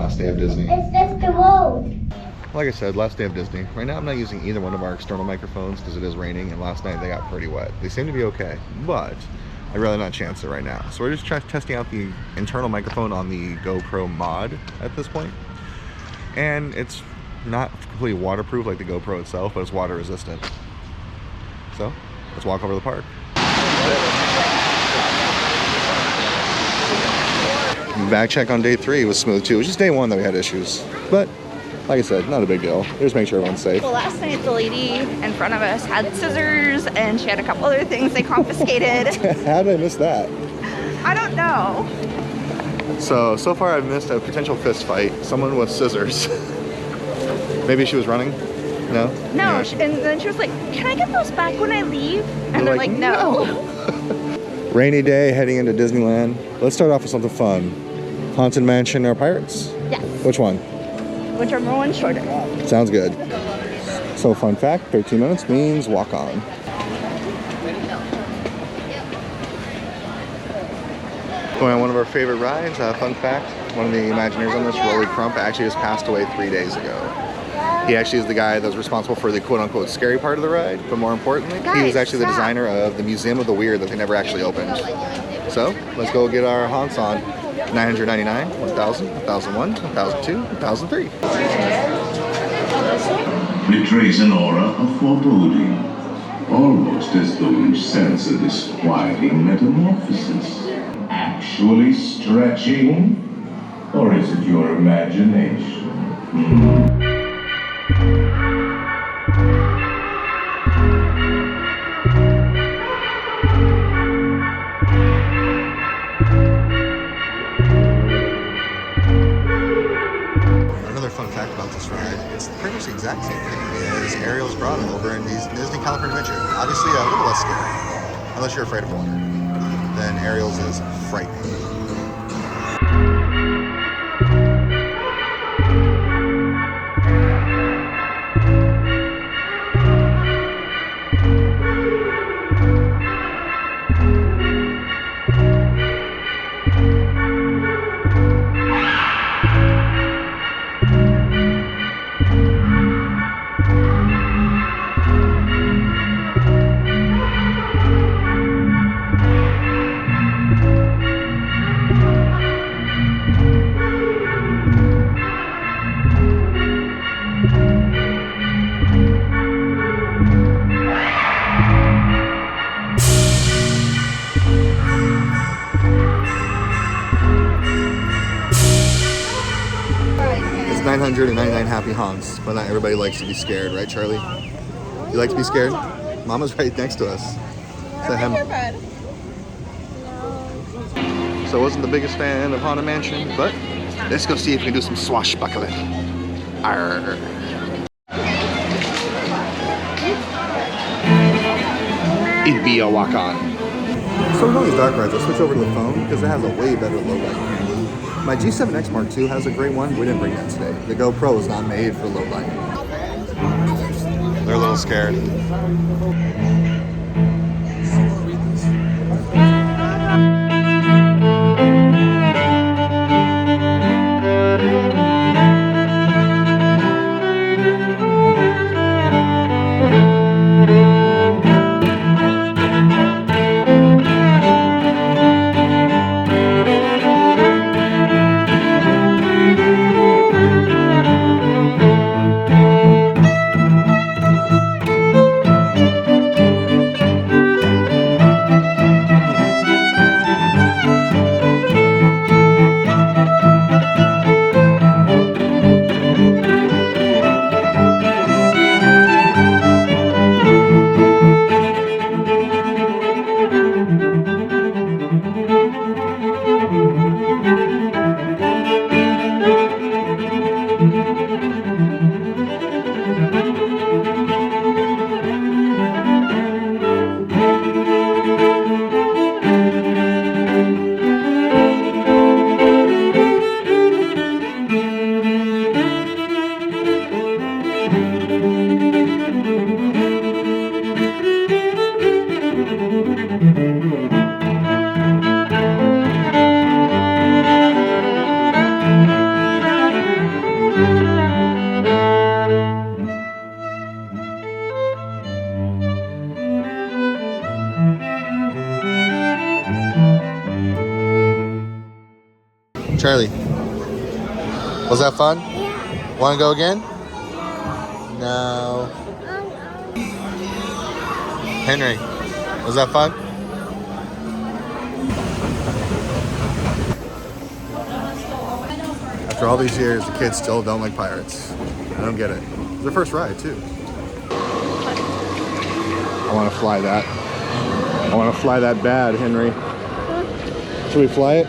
last day of Disney. It's just the road. Like I said, last day of Disney. Right now I'm not using either one of our external microphones because it is raining, and last night they got pretty wet. They seem to be okay, but I'd rather not chance it right now. So we're just testing out the internal microphone on the GoPro mod at this point. And it's not completely waterproof like the GoPro itself, but it's water resistant. So let's walk over to the park. Bag check on day 3 was smooth too. It was just day 1 that we had issues, but like I said, not a big deal. Just make sure everyone's safe. Well, last night the lady in front of us had scissors and she had a couple other things they confiscated. How did I miss that? I don't know. So far I've missed a potential fist fight. Someone with scissors. Maybe she was running? No? No, Anyway. and then she was like, can I get those back when I leave? And they're like, no. Rainy day heading into Disneyland. Let's start off with something fun. Haunted Mansion or Pirates? Yes. Which one? Whichever one's shorter. Sounds good. So fun fact, 13 minutes means walk on. Going on one of our favorite rides, fun fact, one of the Imagineers on this, Rolly Crump, actually just passed away 3 days ago. He actually is the guy that was responsible for the quote-unquote scary part of the ride, but more importantly, he was actually the designer of the Museum of the Weird that they never actually opened. So, let's go get our haunts on. 999, 1000, 1001, 1002, 1003. Betrays an aura of foreboding, almost as though you sense a disquieting metamorphosis. Actually stretching? Or is it your imagination? Another fun fact about this ride, it's pretty much the exact same thing as Ariel's Grotto over in Disney California Adventure. Obviously a little less scary, unless you're afraid of water. Then Ariel's is frightening. It's 999 happy haunts, but not everybody likes to be scared, right, Charlie? You like to be scared? Mama's right next to us. Say hi. So I wasn't the biggest fan of Haunted Mansion, but let's go see if we can do some swashbuckling. Arr. It'd be a walk on. So with all these dark rides, I switch over to the phone because it has a way better low light. My G7X Mark II has a great one. We didn't bring that today. The GoPro is not made for low light. They're a little scared. Charlie, was that fun? Want to go again? No. Henry, was that fun? After all these years, the kids still don't like pirates. I don't get it. It's their first ride, too. I want to fly that. I want to fly that bad, Henry. Should we fly it?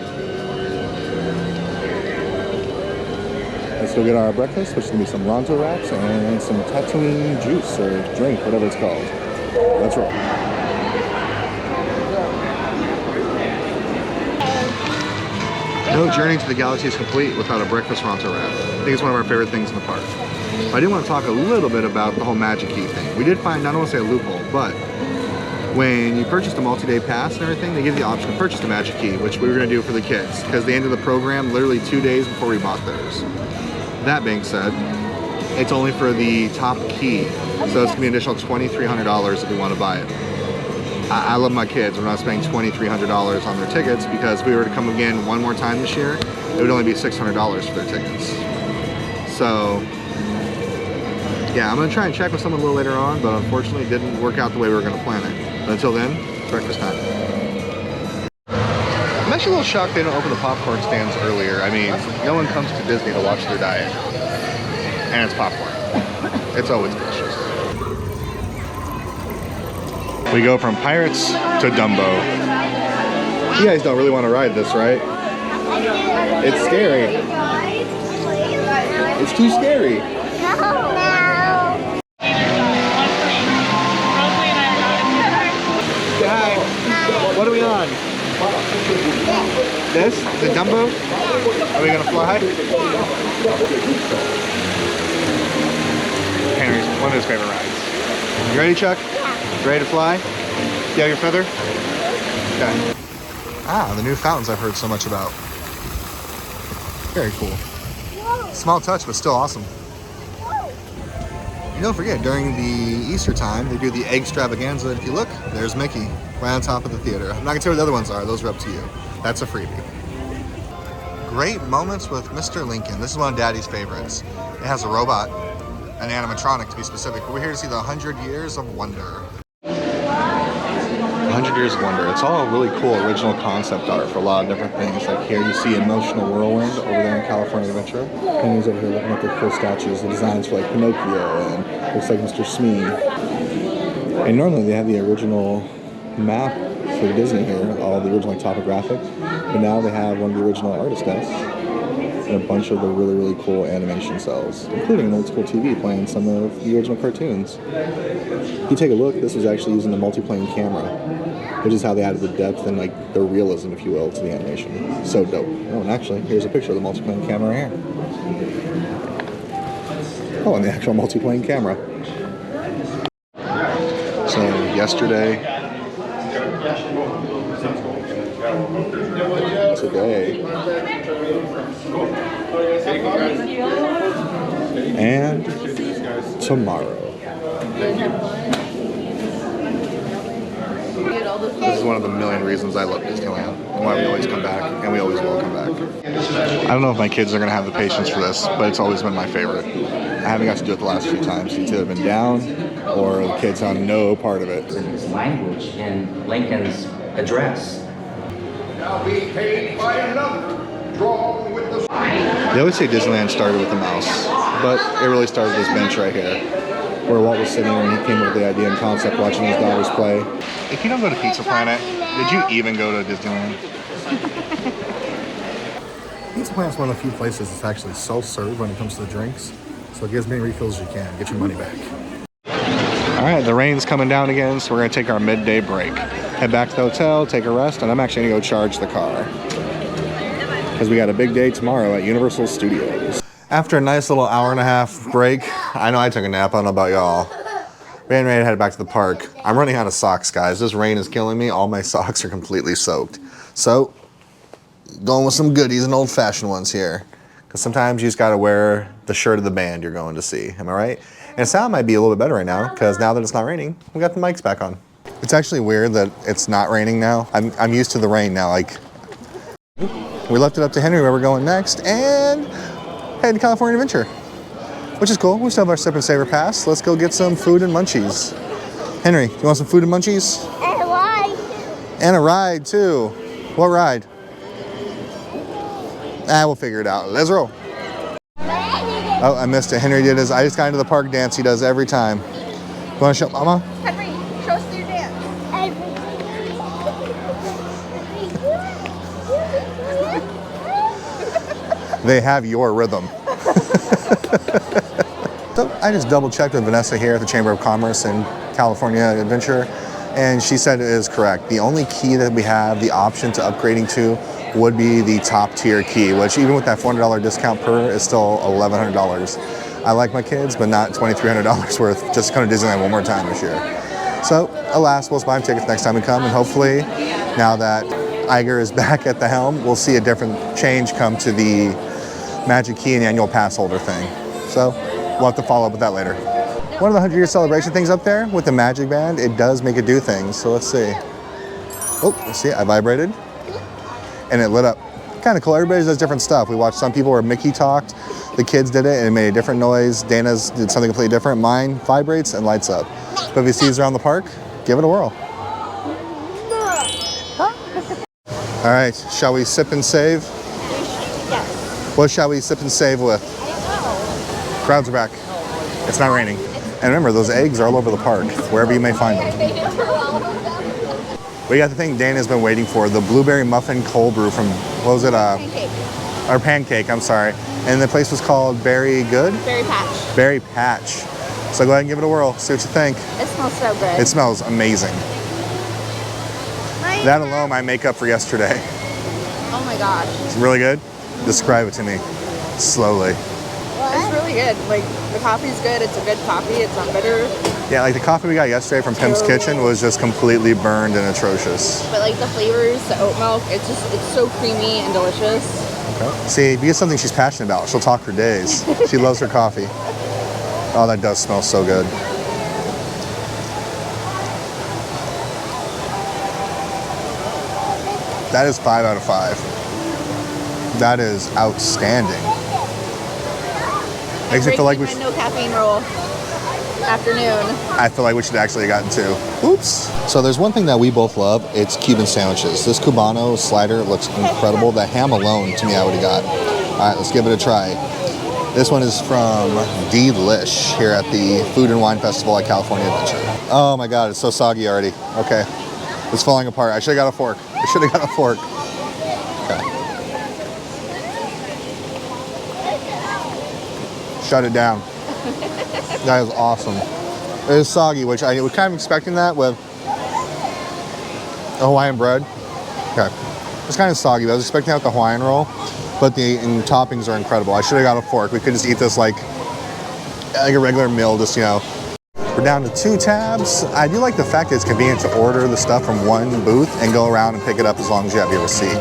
Let's go get our breakfast, which is going to be some Ronto wraps and some Tatooine juice or drink, whatever it's called. Let's roll. No journey to the galaxy is complete without a breakfast Ronto wrap. I think it's one of our favorite things in the park. I did want to talk a little bit about the whole Magic Key thing. We did find, I don't want to say a loophole, but when you purchase the multi-day pass and everything, they give you the option to purchase the Magic Key, which we were going to do for the kids, because they ended the program literally 2 days before we bought theirs. That being said, it's only for the top key, so it's going to be an additional $2,300 if we want to buy it. I love my kids. We're not spending $2,300 on their tickets, because if we were to come again one more time this year, it would only be $600 for their tickets. So, yeah, I'm going to try and check with someone a little later on, but unfortunately it didn't work out the way we were going to plan it. But until then, breakfast time. I'm actually a little shocked they didn't open the popcorn stands earlier. I mean, no one comes to Disney to watch their diet. And it's popcorn. It's always delicious. We go from Pirates to Dumbo. You guys don't really want to ride this, right? It's scary. It's too scary. Hi. What are we on? This? The Dumbo? Are we gonna fly? Henry's one of his favorite rides. You ready, Chuck? You ready to fly? You have your feather? Okay. Ah, the new fountains I've heard so much about. Very cool. Small touch, but still awesome. You don't forget, during the Easter time, they do the egg extravaganza. If you look, there's Mickey, right on top of the theater. I'm not gonna tell you what the other ones are, those are up to you. That's a freebie. Great moments with Mr. Lincoln. This is one of Daddy's favorites. It has a robot, an animatronic to be specific, but we're here to see the 100 Years of Wonder. 100 Years of Wonder. It's all really cool original concept art for a lot of different things. Like here you see Emotional Whirlwind over there in California Adventure. And he's over here looking at the cool statues, the designs for like Pinocchio and looks like Mr. Smee. And normally they have the original map for Disney here, all the original like, topographic. But now they have one of the original artist desks and a bunch of the really, really cool animation cells, including an old school TV playing some of the original cartoons. If you take a look, this was actually using the multiplane camera, which is how they added the depth and like the realism, if you will, to the animation. So dope. Oh, and actually, here's a picture of the multiplane camera here. Oh, and the actual multiplane camera. So yesterday, today, and tomorrow. This is one of the million reasons I love Disneyland and why we always come back, and we always will come back. I don't know if my kids are going to have the patience for this, but it's always been my favorite. I haven't got to do it the last few times. It's either been down or the kids on no part of it. Language in Lincoln's address. Now be paid by another, drawn with the... They always say Disneyland started with a mouse, but it really started with this bench right here, where Walt was sitting when he came up with the idea and concept watching his daughters play. If you don't go to Pizza Planet, did you even go to Disneyland? Pizza Planet's one of the few places that's actually self-serve when it comes to the drinks, so get as many refills as you can, get your money back. Alright, the rain's coming down again, so we're going to take our midday break. Head back to the hotel, take a rest, and I'm actually going to go charge the car. Because we got a big day tomorrow at Universal Studios. After a nice little hour and a half break, I know I took a nap, I don't know about y'all. We're getting ready to head back to the park. I'm running out of socks, guys. This rain is killing me. All my socks are completely soaked. So, going with some goodies and old-fashioned ones here. Because sometimes you just got to wear the shirt of the band you're going to see. Am I right? And the sound might be a little bit better right now, because now that it's not raining, we got the mics back on. It's actually weird that it's not raining now. I'm used to the rain now. Like, we left it up to Henry where we're going next and head to California Adventure, which is cool. We still have our Sip and Savor pass. Let's go get some food and munchies. Henry, you want some food and munchies? And a ride. And a ride too. What ride? We'll figure it out. Let's roll. Oh, I missed it. Henry did his I just got into the park dance he does every time. You want to show Mama? Henry, show us your dance. They have your rhythm. So I just double checked with Vanessa here at the Chamber of Commerce in California Adventure, and she said it is correct. The only key that we have the option to upgrading to would be the top tier key, which even with that $400 discount per is still $1,100. I like my kids, but not $2,300 worth just to come to Disneyland one more time this year. So alas, we'll buy tickets next time we come, and hopefully now that Iger is back at the helm, we'll see a different change come to the Magic Key and annual pass holder thing. So we'll have to follow up with that later. One of the 100-year celebration things up there with the Magic Band, it does make it do things. So let's see. Oh, let's see, I vibrated and it lit up. Kind of cool. Everybody does different stuff. We watched some people where Mickey talked, the kids did it and it made a different noise. Dana's did something completely different. Mine vibrates and lights up. But if you see these around the park, give it a whirl. All right, shall we sip and save? Yes. What shall we sip and save with? Crowds are back. It's not raining. And remember, those eggs are all over the park, wherever you may find them. We got the thing Dana's been waiting for, the blueberry muffin cold brew from, what was it? Pancake. Or pancake, I'm sorry. And the place was called Berry Good? Berry Patch. Berry Patch. So go ahead and give it a whirl, see what you think. It smells so good. It smells amazing. That alone I make up for yesterday. Oh my gosh. It's really good? Describe it to me, slowly. It's really good. Like, the coffee's good. It's a good coffee. It's unbitter. Yeah, like the coffee we got yesterday from Pim's Kitchen was just completely burned and atrocious. But like the flavors, the oat milk, it's so creamy and delicious. Okay. See, if you get something she's passionate about, she'll talk for days. She loves her coffee. Oh, that does smell so good. That is 5 out of 5. That is outstanding. Makes me feel like we should. No caffeine roll. Afternoon. I feel like we should actually have gotten 2. Oops. So there's one thing that we both love. It's Cuban sandwiches. This Cubano slider looks incredible. The ham alone, to me, I would have got. All right, let's give it a try. This one is from Delish here at the Food and Wine Festival at California Adventure. Oh my God, it's so soggy already. Okay, it's falling apart. I should have got a fork. I should have got a fork. Okay. Shut it down. That is awesome. It is soggy, which I was kind of expecting that with a Hawaiian bread. Okay. It's kind of soggy, but I was expecting that with the Hawaiian roll, but the toppings are incredible. I should have got a fork. We could just eat this like a regular meal, just, you know. We're down to 2 tabs. I do like the fact that it's convenient to order the stuff from one booth and go around and pick it up as long as you have your receipt.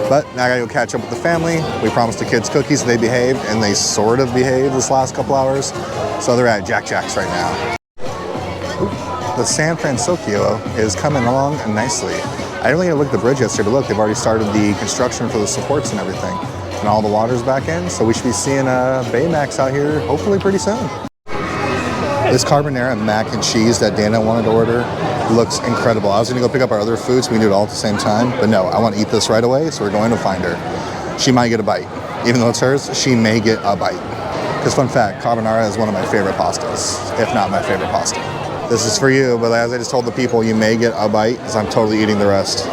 But now I gotta go catch up with the family. We promised the kids cookies, they behaved, and they sort of behaved this last couple hours. So they're at Jack Jack's right now. The San Francisco is coming along nicely. I didn't really look at the bridge yesterday, but look, they've already started the construction for the supports and everything. And all the water's back in, so we should be seeing Baymax out here hopefully pretty soon. This carbonara mac and cheese that Dana wanted to order looks incredible. I was gonna go pick up our other food so we can do it all at the same time, but no, I want to eat this right away, so we're going to find her. She might get a bite. Even though it's hers, she may get a bite. Because fun fact, carbonara is one of my favorite pastas, if not my favorite pasta. This is for you, but as I just told the people, you may get a bite, because I'm totally eating the rest.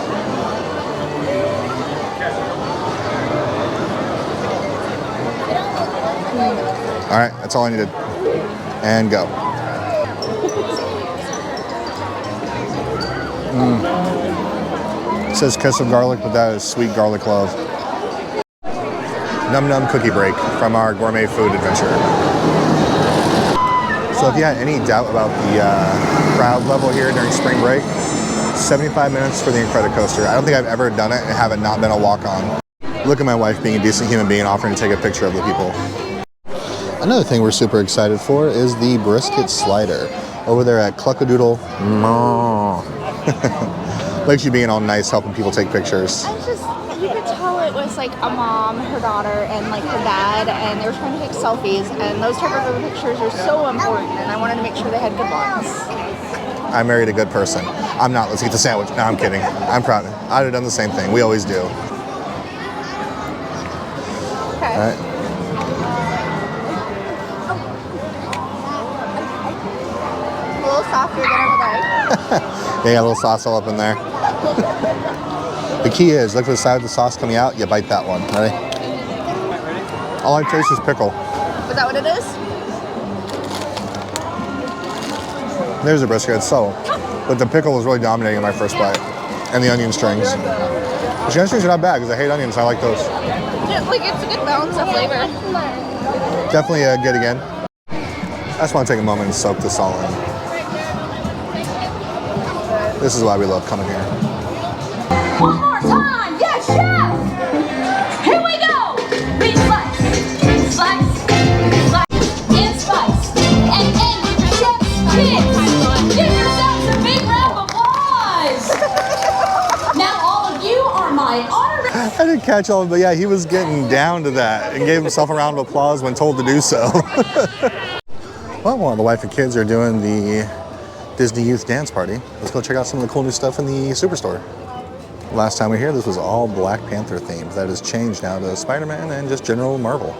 All right, that's all I needed. And go. It says kiss of garlic, but that is sweet garlic love. Num Num Cookie Break from our gourmet food adventure. So if you had any doubt about the crowd level here during spring break, 75 minutes for the Incredicoaster. I don't think I've ever done it and have it not been a walk-on. Look at my wife being a decent human being, offering to take a picture of the people. Another thing we're super excited for is the brisket slider over there at Cluckadoodle. Likes you being all nice, helping people take pictures. You could tell it was like a mom, her daughter, and like her dad, and they were trying to take selfies, and those type of pictures are so important, and I wanted to make sure they had good ones. I married a good person. I'm not. Let's get the sandwich. No, I'm kidding. I'm proud. I'd have done the same thing. We always do. Okay. All right. A little softer than I would like. They got a little sauce all up in there. The key is, look for the side of the sauce coming out, you bite that one. Ready? All I taste is pickle. Is that what it is? There's a brisket, it's subtle. But the pickle was really dominating in my first bite. And the onion strings. The onion strings are not bad because I hate onions, I like those. Yeah, like it's a good balance of flavor. Definitely good again. I just want to take a moment and soak this all in. This is why we love coming here. One more time, yes, chef! Here we go! Big slice, slice, slice, and spice, and end with your chef's kids. Give yourselves a big round of applause! Now all of you are my honorary... I didn't catch all of it, but yeah, he was getting down to that and gave himself a round of applause when told to do so. Well, while the wife and kids are doing the Disney Youth Dance Party, let's go check out some of the cool new stuff in the Superstore. Last time we were here, this was all Black Panther themed. That has changed now to Spider-Man and just general Marvel.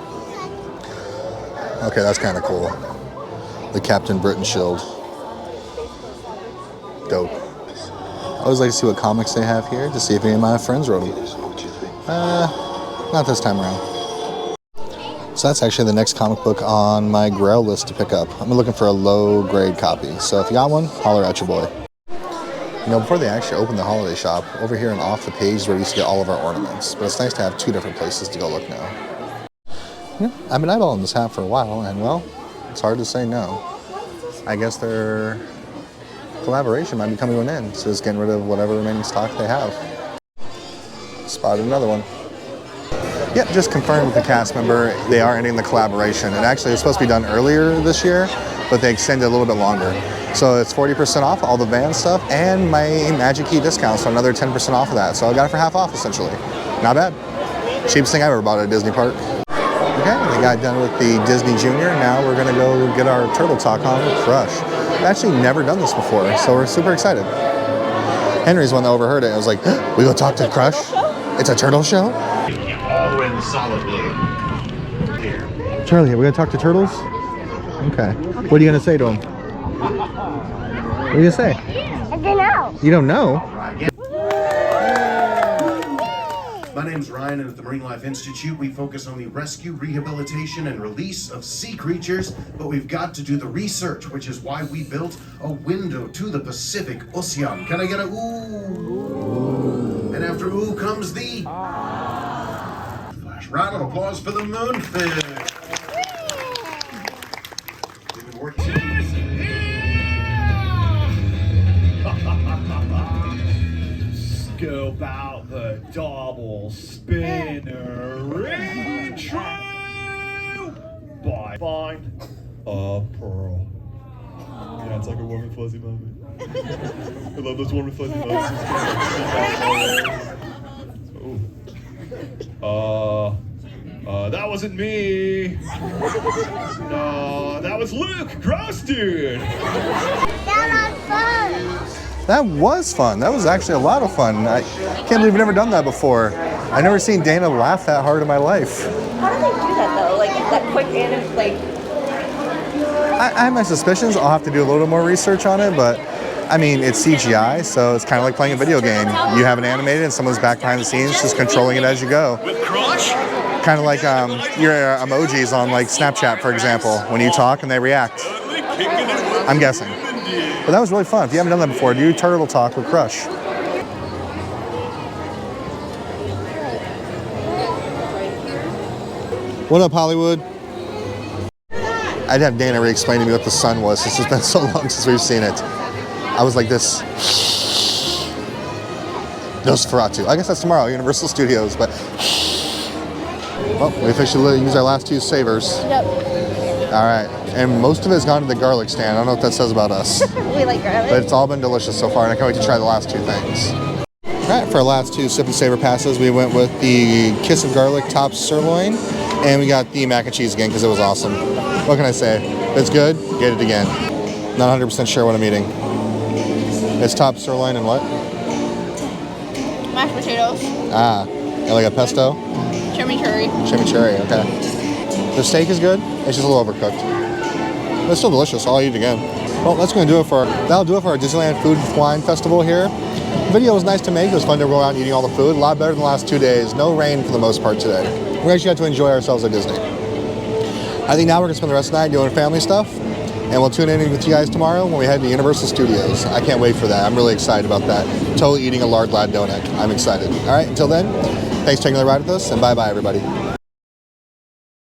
Okay, that's kind of cool. The Captain Britain shield. Dope. I always like to see what comics they have here, to see if any of my friends wrote them. Not this time around. So that's actually the next comic book on my Grail list to pick up. I'm looking for a low-grade copy. So if you got one, holler at your boy. You know, before they actually opened the holiday shop, over here and off the page is where we used to get all of our ornaments. But it's nice to have two different places to go look now. Yeah, I've been eyeballing this hat for a while, and well, it's hard to say no. I guess their collaboration might be coming to an end, so it's getting rid of whatever remaining stock they have. Spotted another one. Yep, just confirmed with the cast member, they are ending the collaboration. It actually was supposed to be done earlier this year, but they extended a little bit longer. So it's 40% off all the van stuff and my Magic Key discount, so another 10% off of that. So I got it for half off essentially. Not bad. Cheapest thing I've ever bought at a Disney park. Okay, we got done with the Disney Junior. Now we're gonna go get our Turtle Talk on with Crush. I've actually never done this before, so we're super excited. Henry's one that overheard it and was like, we go talk to Crush? It's a turtle show? All in solid blue. Here. Charlie, are we gonna talk to turtles? Okay. What are you gonna say to them? What are you gonna say? I don't know. You don't know? My name's Ryan, and at the Marine Life Institute, we focus on the rescue, rehabilitation, and release of sea creatures, but we've got to do the research, which is why we built a window to the Pacific Ocean. Can I get a ooh? And after ooh comes the flash. Round of applause for the moonfish. We've been working. Scope out the double spinner intro by Find a Pearl. Yeah, it's like a warm and fuzzy moment. I love those warm and fuzzy moments. That wasn't me. No, that was Luke. Gross dude. That was fun. That was actually a lot of fun. I can't believe we've never done that before. I've never seen Dana laugh that hard in my life. How do they do that though? Like that quick and like. I have my suspicions. I'll have to do a little bit more research on it, but I mean, it's CGI, so it's kind of like playing a video game. You have it animated and someone's back behind the scenes just controlling it as you go. With Crush? Kind of like your emojis on like Snapchat, for example, when you talk and they react. I'm guessing. But that was really fun. If you haven't done that before, do Turtle Talk with Crush. What up, Hollywood? I'd have Dana re-explain to me what the sun was. It's just been so long since we've seen it. I was like this. Nosferatu. I guess that's tomorrow, Universal Studios, but... Well, we officially use our last two savers. Yep. All right, and most of it has gone to the garlic stand. I don't know what that says about us. We like garlic. But it's all been delicious so far, and I can't wait to try the last two things. Alright, for our last two Sip and Savor passes, we went with the Kiss of Garlic Top Sirloin, and we got the mac and cheese again because it was awesome. What can I say? If it's good, get it again. Not 100% sure what I'm eating. It's top sirloin and what? Mashed potatoes. Ah, and like a pesto? Chimichurri. Chimichurri, okay. The steak is good, it's just a little overcooked. But it's still delicious, I'll eat it again. Well, that'll do it for our Disneyland Food Wine Festival here. The video was nice to make. It was fun to go out and eating all the food. A lot better than the last 2 days. No rain for the most part today. We actually got to enjoy ourselves at Disney. I think now we're going to spend the rest of the night doing family stuff. And we'll tune in with you guys tomorrow when we head to Universal Studios. I can't wait for that. I'm really excited about that. Totally eating a lard lad donut. I'm excited. All right, until then, thanks for taking the ride with us, and bye-bye, everybody.